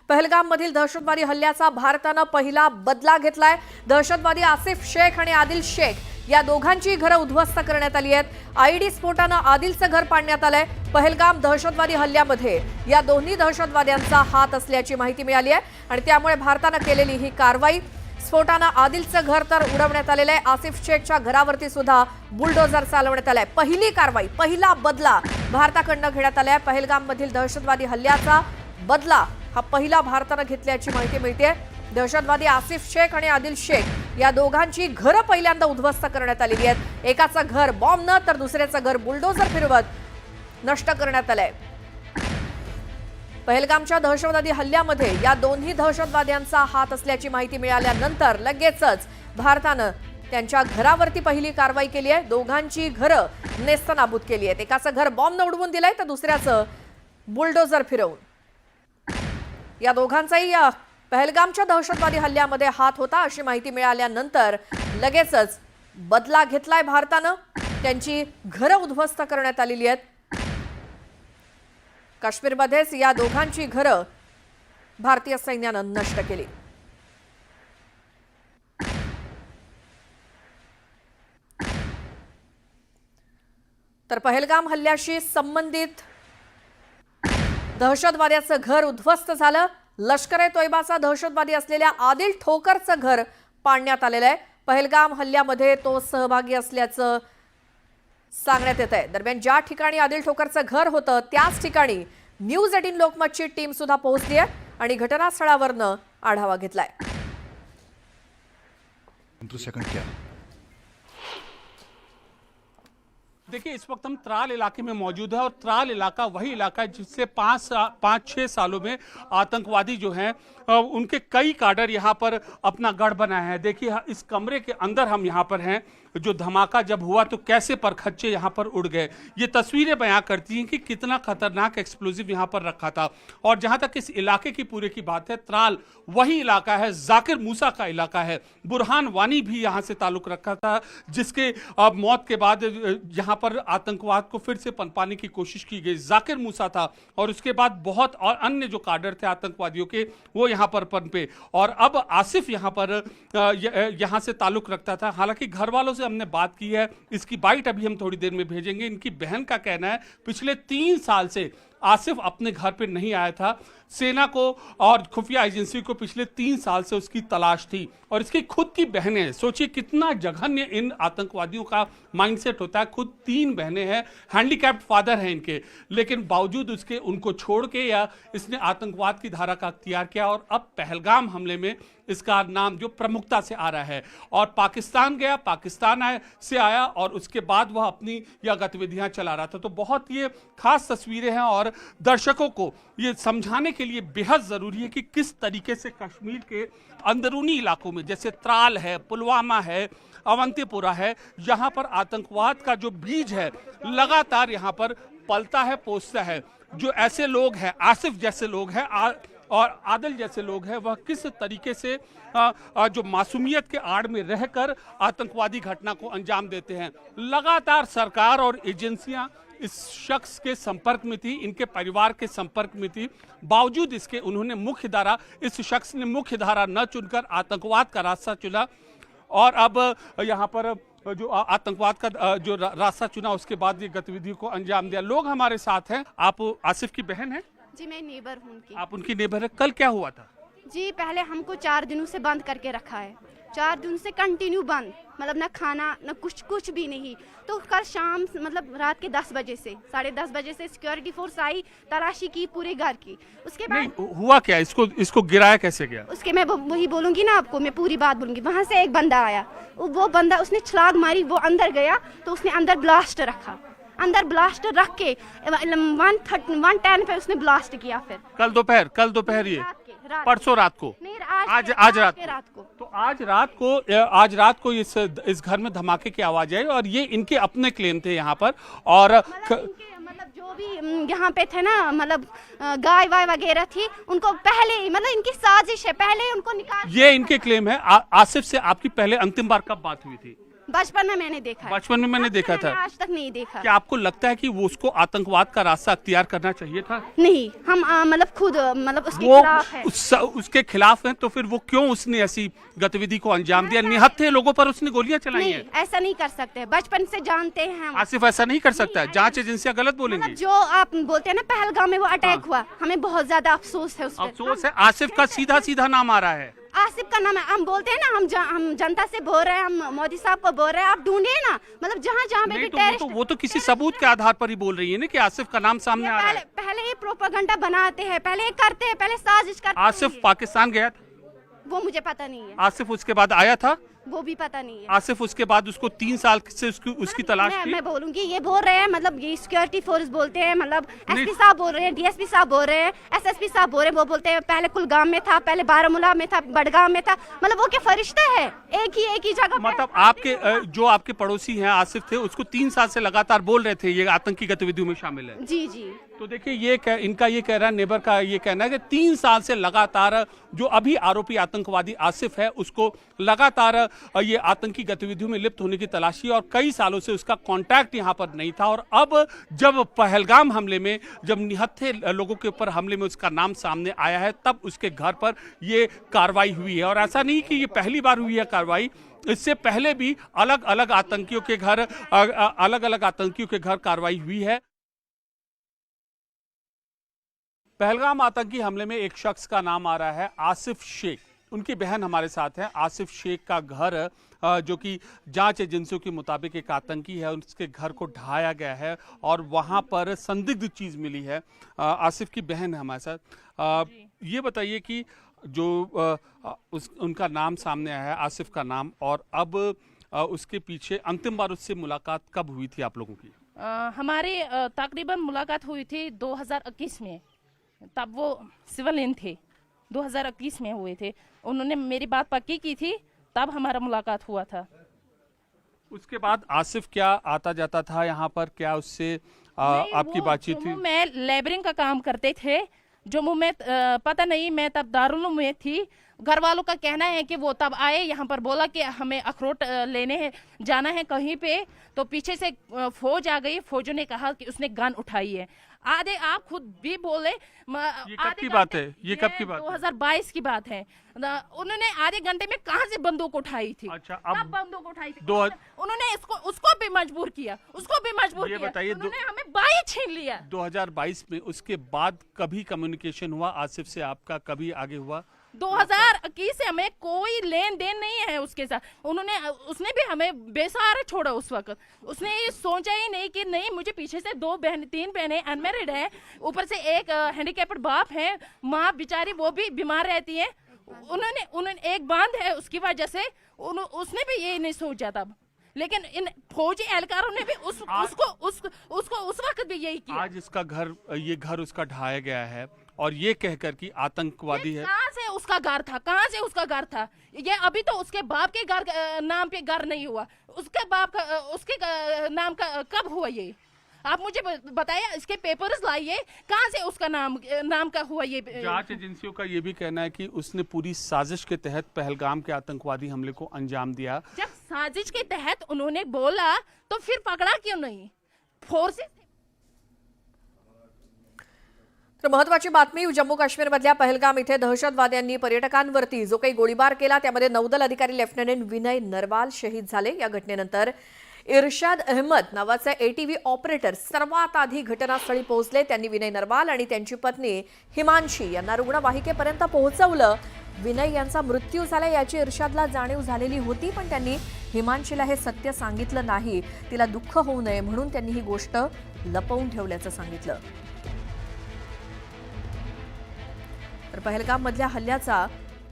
पहलगाम मधील दहशतवादी हल्ल्याचा भारतानं पहिला बदला घेतलाय। दहशतवादी आसिफ शेख आणि आदिल शेख या दोघांची घरं उद्ध्वस्त करण्यात आली आहेत। आयडी स्फोटानं आदिलचं घर पाडण्यात आलंय। पहलगाम दहशतवादी हल्ल्यामध्ये या दोन्ही दहशतवाद्यांचा हात असल्याची माहिती मिळाली आहे आणि त्यामुळे भारतानं केलेली ही कारवाई। स्फोटानं आदिलचं घर तर उडवण्यात आलेलं आहे। आसिफ शेखच्या घरावरती सुद्धा बुलडोझर चालवण्यात आलाय। पहिली कारवाई, पहिला बदला भारताकडनं घेण्यात आलाय। पहलगाम मधील दहशतवादी हल्ल्याचा बदला हा पहिला भारतानं घेतल्याची माहिती मिळते। दहशतवादी आसिफ शेख आणि आदिल शेख या दोघांची घरं पहिल्यांदा उद्ध्वस्त करण्यात आलेली आहेत। एकाचं घर बॉम्बनं तर दुसऱ्याचं घर बुलडोझर फिरवत नष्ट करण्यात आलंय। पहलगामच्या दहशतवादी हल्ल्यामध्ये या दोन्ही दहशतवाद्यांचा हात असल्याची माहिती मिळाल्यानंतर लगेचच भारतानं त्यांच्या घरावरती पहिली कारवाई केली आहे। दोघांची घरं नेस्तनाबूत केली आहेत। एकाचं घर बॉम्बनं उडवून दिलंय तर दुसऱ्याचं बुलडोझर फिरवून। या दोघांचाही पहलगामच्या दहशतवादी हल्ल्यामध्ये हात होता अशी माहिती मिळाल्यानंतर लगेचच बदला घेतलाय भारतानं। त्यांची घरं उद्ध्वस्त करण्यात आलेली आहेत। काश्मीरमध्येच या दोघांची घरं भारतीय सैन्यानं नष्ट केली। तर पहलगाम हल्ल्याशी संबंधित दहशतवाद्याचं घर उद्ध्वस्त झालं। लष्कर-ए-तोयबाचा दहशतवादी असलेल्या आदिल ठोकरचं घर पाडण्यात आलेलं आहे। पहलगाम हल्ल्यामध्ये तो सहभागी असल्याचं सांगण्यात येत आहे। दरम्यान ज्या ठिकाणी आदिल ठोकरचं घर होतं त्याच ठिकाणी न्यूज 18 लोकमतची टीम सुद्धा पोहोचली आहे आणि घटनास्थळावरनं आढावा घेतलाय। देखिए, इस वक्त हम त्राल इलाके में मौजूद है और त्राल इलाका वही इलाका है जिससे 5-6 सालों में आतंकवादी जो हैं उनके कई काडर यहाँ पर अपना गढ़ बनाए हैं। देखिए, इस कमरे के अंदर हम यहाँ पर हैं। जो धमाका जब हुआ तो कैसे परखच्चे यहाँ पर उड़ गए, ये तस्वीरें बयां करती हैं कि कितना खतरनाक एक्सप्लोजिव यहाँ पर रखा था। और जहाँ तक इस इलाके की पूरे की बात है, त्राल वही इलाका है, जाकिर मूसा का इलाका है। बुरहान वानी भी यहाँ से ताल्लुक रखा था, जिसके मौत के बाद यहाँ पर आतंकवाद को फिर से पनपाने की कोशिश की गई। जाकिर मूसा था और उसके बाद बहुत और अन्य जो काडर थे आतंकवादियों के वो यहाँ पर पनपे। और अब आसिफ यहाँ पर यहाँ से ताल्लुक रखता था। हालांकि घर वालों से हमने बात की है, इसकी बाइट अभी हम थोड़ी देर में भेजेंगे। इनकी बहन का कहना है पिछले 3 साल से आसिफ अपने घर पे नहीं आया था। सेना को और खुफिया एजेंसी को पिछले 3 साल से उसकी तलाश थी। और इसकी खुद की बहनें, सोचिए कितना जघन्य इन आतंकवादियों का माइंडसेट होता है। खुद 3 बहनें हैं, हैंडीकैप्ड फादर हैं इनके, लेकिन बावजूद उसके उनको छोड़ के या इसने आतंकवाद की धारा का अख्तियार किया। और अब पहलगाम हमले में इसका नाम जो प्रमुखता से आ रहा है। और पाकिस्तान गया, पाकिस्तान से आया और उसके बाद वह अपनी यह गतिविधियां चला रहा था। तो बहुत ये खास तस्वीरें हैं और दर्शकों को ये समझाने के लिए बेहद जरूरी है कि किस तरीके से कश्मीर के अंदरूनी इलाकों में, जैसे त्राल है, पुलवामा है, अवंतीपुरा है, यहाँ पर आतंकवाद का जो बीज है लगातार यहाँ पर पलता है, पोसता है। जो ऐसे लोग हैं, आसिफ जैसे लोग हैं और आदिल जैसे लोग हैं, वह किस तरीके से जो मासूमियत के आड़ में रहकर आतंकवादी घटना को अंजाम देते हैं। लगातार सरकार और एजेंसियां इस शख्स के संपर्क में थी, इनके परिवार के संपर्क में थी। बावजूद इसके उन्होंने इस शख्स ने मुख्य धारा न चुनकर आतंकवाद का रास्ता चुना। और अब यहाँ पर जो आतंकवाद का जो रास्ता चुना, उसके बाद ये गतिविधियों को अंजाम दिया। लोग हमारे साथ हैं। आप आसिफ की बहन हैं? जी, मैं नेबर हूँ उनकी। आप उनकी नेबर है। कल क्या हुआ था? जी, पहले हमको 4 दिनों से बंद करके रखा है। 4 दिन से कंटिन्यू बंद, मतलब ना खाना ना कुछ भी नहीं। तो कल शाम मतलब रात के 10 बजे से 10:30 बजे से सिक्योरिटी फोर्स आई, तलाशी की पूरे घर की। उसके बाद हुआ क्या? इसको गिराया कैसे गया? उसके मैं वही बोलूंगी ना आपको, मैं पूरी बात बोलूंगी। वहां से एक बंदा आया, वो बंदा उसने छलांग मारी, वो अंदर गया तो उसने अंदर ब्लास्ट रखा। अंदर ब्लास्ट रख के 110 पे उसने ब्लास्ट किया। फिर कल दोपहर ये परसों रात को, आज रात को। तो आज रात को इस घर में धमाके की आवाज आई और ये इनके अपने क्लेम थे यहाँ पर। और मतलब जो भी यहाँ पे थे ना, मतलब गाय वाय वगैरह थी, उनको पहले मतलब इनकी साजिश है, पहले उनको निकाल। ये इनके क्लेम है। आसिफ से आपकी पहले अंतिम बार कब बात हुई थी? बचपन में मैंने देखा है। बचपन में मैंने देखा था। आज तक नहीं देखा। क्या आपको लगता है कि वो उसको आतंकवाद का रास्ता अख्तियार करना चाहिए था? नहीं, हम मतलब खुद मतलब उसके वो खिलाफ है। उसके खिलाफ है, तो फिर वो क्यों उसने ऐसी गतिविधि को अंजाम दिया? निहत्थे लोगों पर उसने गोलियां चलाई नहीं, हैं। ऐसा नहीं कर सकते, बचपन से जानते हैं हम। आसिफ ऐसा नहीं कर सकता है, जांच एजेंसियां गलत बोलेंगी। मतलब जो आप बोलते हैं ना पहलगाम में वो अटैक हुआ, हमें बहुत ज्यादा अफसोस है उस पर। अफसोस है, आसिफ का सीधा सीधा नाम आ रहा है। आसिफ का नाम है, हम बोलते हैं ना, हम जनता से बोल रहे हैं, हम मोदी साहब को बोल रहे हैं, आप ढूंढिए ना, मतलब जहाँ जहाँ पे भी नहीं, टेररिस्ट। वो तो किसी सबूत के आधार पर ही बोल रही है ना कि आसिफ का नाम सामने आ रहा है। पहले ये प्रोपेगेंडा बनाते हैं, पहले ये करते हैं, पहले साजिश करते हैं। आसिफ पाकिस्तान गया था? वो मुझे पता नहीं है। आसिफ उसके बाद आया था? वो भी पता नहीं है। आसिफ उसके बाद उसको 3 साल से उसकी तलाश थी। मैं बोलूंगी, ये बोल रहे हैं, मतलब ये सिक्योरिटी फोर्स बोलते हैं, मतलब एसपी साहब बोल रहे हैं, डीएसपी साहब बोल रहे हैं, एसएसपी साहब बोल रहे हैं, वो बोलते हैं पहले कुलगाम में था, पहले बारामूला में था, बडगाम में था। मतलब वो क्या फरिश्ता है? एक ही जगह। मतलब आपके जो आपके पड़ोसी हैं आसिफ थे, उसको 3 साल से लगातार बोल रहे थे ये आतंकी गतिविधियों में शामिल है। जी जी। तो देखिए इनका ये कह रहा है, नेबर का ये कहना है कि 3 साल से लगातार जो अभी आरोपी आतंकवादी आसिफ है उसको लगातार ये आतंकी गतिविधियों में लिप्त होने की तलाशी, और कई सालों से उसका कांटेक्ट यहाँ पर नहीं था। और अब जब पहलगाम हमले में, जब निहत्थे लोगों के ऊपर हमले में उसका नाम सामने आया है, तब उसके घर पर ये कार्रवाई हुई है। और ऐसा नहीं कि ये पहली बार हुई है कार्रवाई, इससे पहले भी अलग अलग आतंकियों के घर कार्रवाई हुई है। पहलगाम आतंकी हमले में एक शख्स का नाम आ रहा है आसिफ शेख। उनकी बहन हमारे साथ है। आसिफ शेख का घर, जो कि जांच एजेंसियों के मुताबिक एक आतंकी है, उसके घर को ढाया गया है और वहां पर संदिग्ध चीज मिली है। आसिफ की बहन है हमारे साथ। ये बताइए कि जो उनका नाम सामने आया है, आसिफ का नाम, और अब उसके पीछे अंतिम बार उससे मुलाकात कब हुई थी आप लोगों की? हमारी तकरीबन मुलाकात हुई थी 2021 में, तब वो सिविलियन थे। 2021 में हुए थे, उन्होंने मेरी बात पक्की की थी, तब हमारा मुलाकात हुआ था। उसके बाद आसिफ क्या आता जाता था यहाँ पर? क्या उससे आपकी बातचीत थी? मैं लेबरिंग का काम करते थे जम्मू में। पता नहीं, मैं तब दारुल में थी। घर वालों का कहना है कि वो तब आए यहाँ पर, बोला कि हमें अखरोट लेने हैं, जाना है कहीं पे, तो पीछे से फौज आ गई। फौजों ने कहा कि उसने गन उठाई है। आधे आप खुद भी बोले। ये कब की बात है? ये कब की बात? 2022 की बात है। उन्होंने आधे घंटे में कहां से बंदूक उठाई थी? अच्छा, अब बंदूक उठाई थी? उन्होंने उसको भी मजबूर किया, ये बताइए, उन्होंने हमें बाई छीन लिया 2022 में। उसके बाद कभी कम्युनिकेशन हुआ आसिफ से आपका? कभी आगे हुआ? 2021 से हमें कोई लेन देन नहीं है उसके साथ। उसने भी हमें बेसहारा छोड़ा उस वक्त। उसने ये सोचा ही नहीं कि नहीं, मुझे पीछे से 3 बहनें अनमैरिड है, ऊपर से एक हैंडीकैप्ड बाप है, माँ बेचारी वो भी बीमार रहती है। उन्होंने एक बांध है, उसकी वजह से उसने भी ये नहीं सोचा तब। लेकिन इन फौजी एहलकारों ने भी उसको उस वक्त भी यही किया। आज इसका ये घर उसका ढाया गया है और ये कहकर कि आतंकवादी है। कहाँ से उसका घर था? कहाँ से उसका घर था? ये अभी तो उसके बाप के घर नाम पे घर नहीं हुआ। उसके नाम का कब हुआ ये? आप मुझे बताइए, इसके पेपर्स लाइए, कहाँ से उसका नाम का हुआ ये? जांच एजेंसियों का ये भी कहना है कि उसने पूरी साजिश के तहत पहलगाम के आतंकवादी हमले को अंजाम दिया। जब साजिश के तहत उन्होंने बोला तो फिर पकड़ा क्यों नहीं? फोर्सेस। तर महत्वाची बातमी, जम्मू काश्मीरमधल्या पहलगाम इथे दहशतवाद्यांनी पर्यटकांवरती जो काही गोळीबार केला त्यामध्ये नौदल अधिकारी लेफ्टनंट विनय नरवाल शहीद झाले। या घटनेनंतर इर्शाद अहमद नावाचे एटीव्ही ऑपरेटर सर्वात आधी घटनास्थळी पोहोचले। त्यांनी विनय नरवाल आणि त्यांची पत्नी हिमांशी यांना रुग्णवाहिकेपर्यंत पोहोचवलं। विनय यांचा मृत्यू झाला याची इर्शादला जाणीव झालेली होती, पण त्यांनी हिमांशीला हे सत्य सांगितलं नाही। तिला दुःख होऊ नये म्हणून त्यांनी ही गोष्ट लपवून ठेवल्याचं सांगितलं। तर पहलगाम मधल्या हल्ल्याचा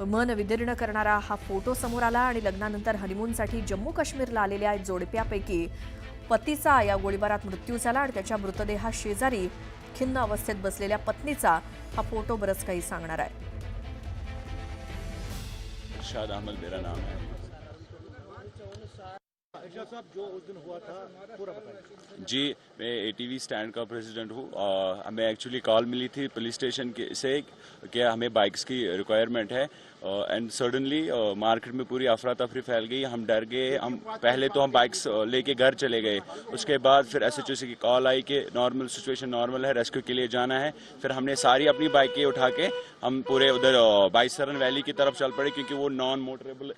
मन विदीर्ण करणारा हा फोटो समोर आला आणि लग्नानंतर हनीमूनसाठी जम्मू काश्मीरला आलेल्या जोडप्यापैकी पतीचा या गोळीबारात मृत्यू झाला आणि त्याच्या मृतदेहाशेजारी खिन्न अवस्थेत बसलेल्या पत्नीचा हा फोटो बरंच काही सांगणार आहे। इरशाद अहमद मेरा नाम है। जो उस दिन हुआ था पूरा बताइए। जी, मैं एटीवी स्टैंड का प्रेसिडेंट हूँ। हमें एक्चुअली कॉल मिली थी पुलिस स्टेशन से कि हमें बाइक्स की रिक्वायरमेंट है। एंड सडनली मार्केट में पूरी अफरा तफरी फैल गई, हम डर गए। हम पहले तो हम बाइक्स लेके घर चले गए, उसके बाद फिर SHO की कॉल आई कि नॉर्मल सिचुएशन नॉर्मल है, रेस्क्यू के लिए जाना है। फिर हमने सारी अपनी बाइकें उठा के हम पूरे उधर बाईसरन वैली की तरफ चल पड़े, क्योंकि वो नॉन मोटरेबल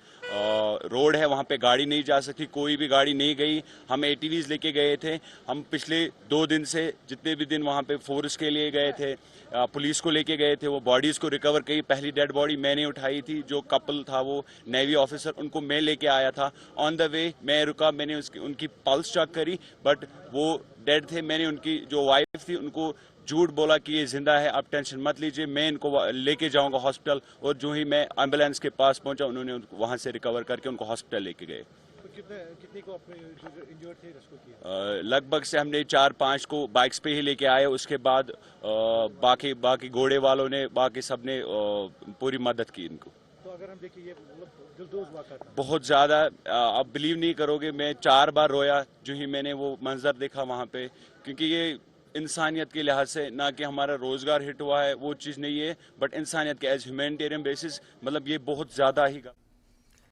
रोड है, वहाँ पे गाड़ी नहीं जा सकती, कोई भी गाड़ी नहीं गई। हम ATVs लेके गए थे। हम पिछले 2 दिन से जितने भी दिन वहाँ पे फोर्स के लिए गए थे, पुलिस को लेके गए थे, वो बॉडीज को रिकवर की। पहली डेड बॉडी मैंने उठाई थी, जो कपल था वो नेवी ऑफिसर, उनको मैं लेके आया था। ऑन द वे मैं रुका, मैंने उनकी पल्स चेक करी, बट वो डेड थे। मैंने उनकी जो वाइफ थी उनको झूठ बोला कि ये जिंदा है, आप टेंशन मत लीजिए, मैं इनको लेके जाऊंगा हॉस्पिटल। और जो ही मैं एम्बुलेंस के पास पहुंचा, उन्होंने वहां से रिकवर करके उनको हॉस्पिटल लेके गए। तो कितने को अपने इंजर्ड थे रेस्क्यू किया? लगभग से हमने 4-5 को बाइक्स पे ही लेके आए। उसके बाद बाकी घोड़े वालों ने, बाकी सब ने पूरी मदद की इनको। तो अगर हम देखें ये मतलब दिलदोज वाक़ा था। बहुत ज़्यादा, आप बिलीव नहीं करोगे, मैं 4 बार रोया जो ही मैंने वो मंजर देखा वहाँ पे, क्योंकि ये इंसानियत के लिहाज से, ना कि हमारा रोज़गार हिट हुआ है वो चीज़ नहीं है, बट इंसानियत के एज ह्यूमैनिटेरियन बेसिस मतलब ये बहुत ज़्यादा ही